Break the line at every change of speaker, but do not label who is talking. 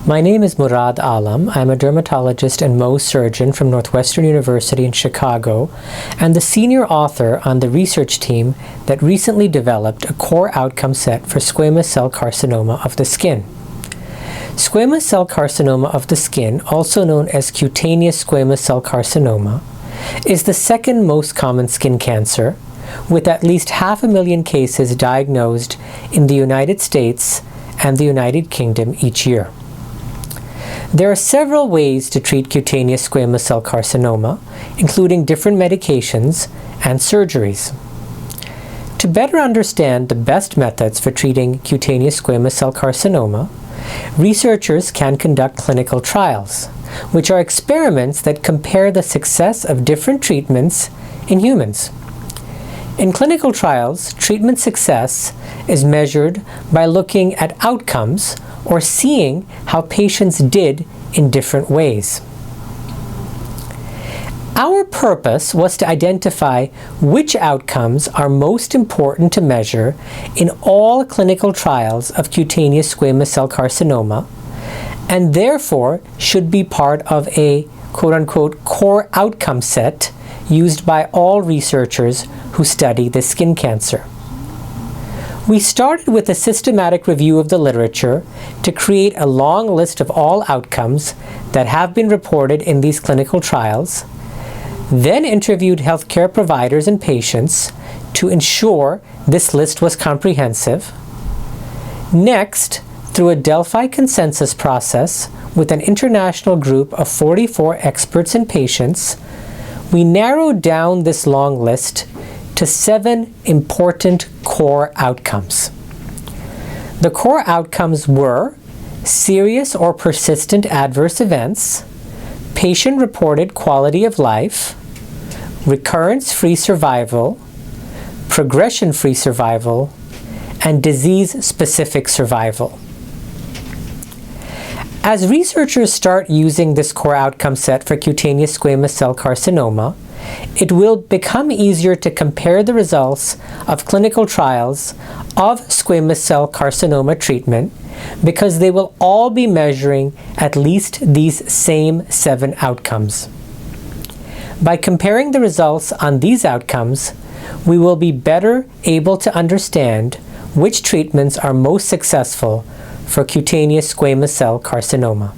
My name is Murad Alam. I'm a dermatologist and Mohs surgeon from Northwestern University in Chicago and the senior author on the research team that recently developed a core outcome set for squamous cell carcinoma of the skin. Squamous cell carcinoma of the skin, also known as cutaneous squamous cell carcinoma, is the second most common skin cancer, with at least 500,000 cases diagnosed in the United States and the United Kingdom each year. There are several ways to treat cutaneous squamous cell carcinoma, including different medications and surgeries. To better understand the best methods for treating cutaneous squamous cell carcinoma, researchers can conduct clinical trials, which are experiments that compare the success of different treatments in humans. In clinical trials, treatment success is measured by looking at outcomes or seeing how patients did in different ways. Our purpose was to identify which outcomes are most important to measure in all clinical trials of cutaneous squamous cell carcinoma, and therefore should be part of a quote-unquote core outcome set used by all researchers who study this skin cancer. We started with a systematic review of the literature to create a long list of all outcomes that have been reported in these clinical trials, then interviewed healthcare providers and patients to ensure this list was comprehensive. Next, through a Delphi consensus process with an international group of 44 experts and patients, we narrowed down this long list to 7 important core outcomes. The core outcomes were serious or persistent adverse events, patient-reported quality of life, recurrence-free survival, progression-free survival, and disease-specific survival. As researchers start using this core outcome set for cutaneous squamous cell carcinoma, it will become easier to compare the results of clinical trials of squamous cell carcinoma treatment because they will all be measuring at least these same 7 outcomes. By comparing the results on these outcomes, we will be better able to understand which treatments are most successful for cutaneous squamous cell carcinoma.